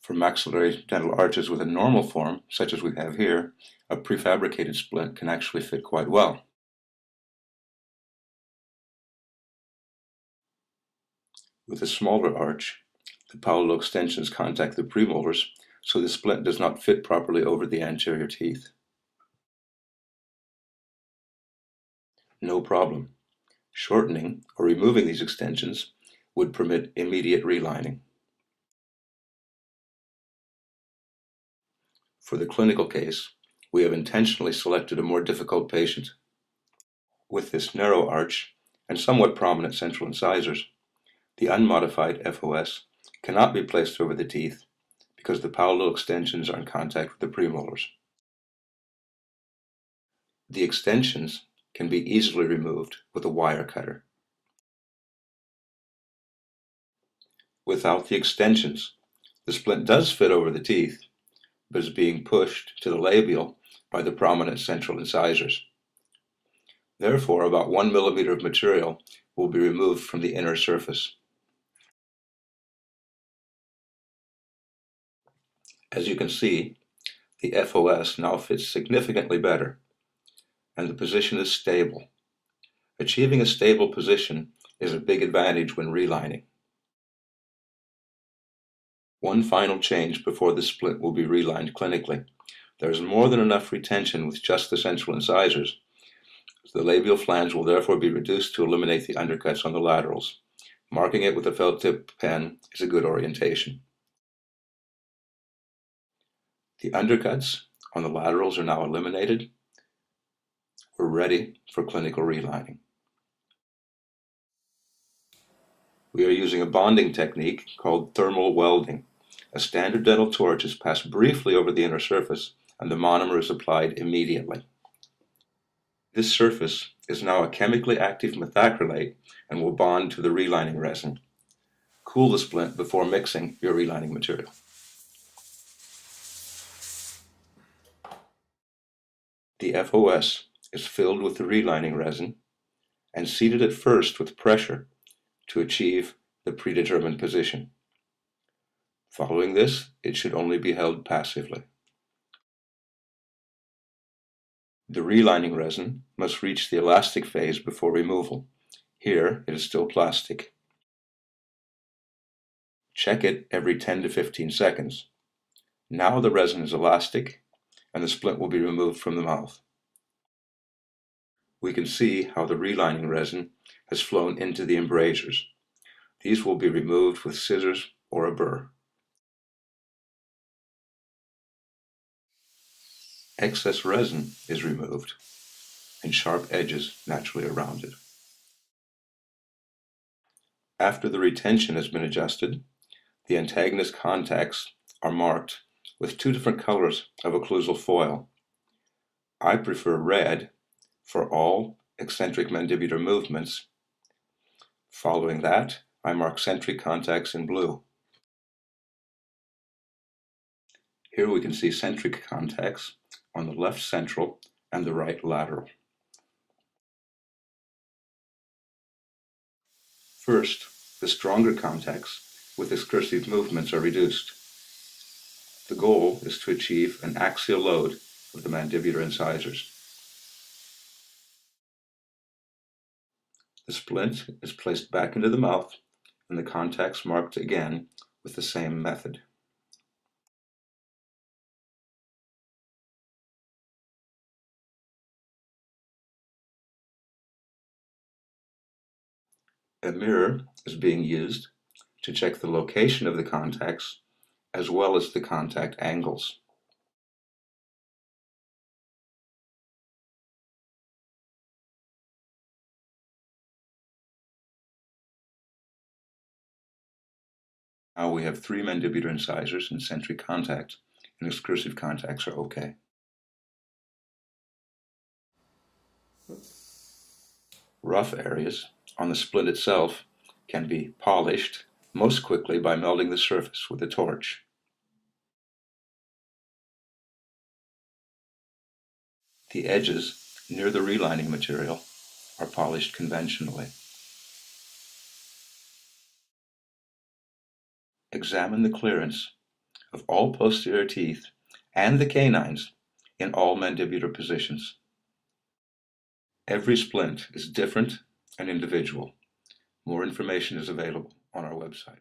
For maxillary dental arches with a normal form, such as we have here, a prefabricated splint can actually fit quite well. With a smaller arch, the palatal extensions contact the premolars, so the splint does not fit properly over the anterior teeth. No problem. Shortening or removing these extensions would permit immediate relining. For the clinical case, we have intentionally selected a more difficult patient. With this narrow arch and somewhat prominent central incisors, the unmodified FOS cannot be placed over the teeth because the palatal extensions are in contact with the premolars. The extensions can be easily removed with a wire cutter. Without the extensions, the splint does fit over the teeth, but is being pushed to the labial by the prominent central incisors. Therefore, about 1 millimeter of material will be removed from the inner surface. As you can see, the FOS now fits significantly better, and the position is stable. Achieving a stable position is a big advantage when relining. One final change before the splint will be relined clinically. There is more than enough retention with just the central incisors. The labial flange will therefore be reduced to eliminate the undercuts on the laterals. Marking it with a felt tip pen is a good orientation. The undercuts on the laterals are now eliminated. We're ready for clinical relining. We are using a bonding technique called thermal welding. A standard dental torch is passed briefly over the inner surface, and the monomer is applied immediately. This surface is now a chemically active methacrylate and will bond to the relining resin. Cool the splint before mixing your relining material. The FOS is filled with the relining resin and seated at first with pressure to achieve the predetermined position. Following this, it should only be held passively. The relining resin must reach the elastic phase before removal. Here, it is still plastic. Check it every 10 to 15 seconds. Now the resin is elastic, and the splint will be removed from the mouth. We can see how the relining resin has flown into the embrasures. These will be removed with scissors or a burr. Excess resin is removed, and sharp edges naturally are rounded. After the retention has been adjusted, the antagonist contacts are marked with 2 different colors of occlusal foil. I prefer red for all eccentric mandibular movements. Following that, I mark centric contacts in blue. Here we can see centric contacts on the left central and the right lateral. First, the stronger contacts with excursive movements are reduced. The goal is to achieve an axial load of the mandibular incisors. The splint is placed back into the mouth and the contacts marked again with the same method. A mirror is being used to check the location of the contacts as well as the contact angles. Now we have 3 mandibular incisors in centric contact, and excursive contacts are okay. Rough areas on the splint itself can be polished most quickly by melting the surface with a torch. The edges near the relining material are polished conventionally. Examine the clearance of all posterior teeth and the canines in all mandibular positions. Every splint is different and individual. More information is available on our website.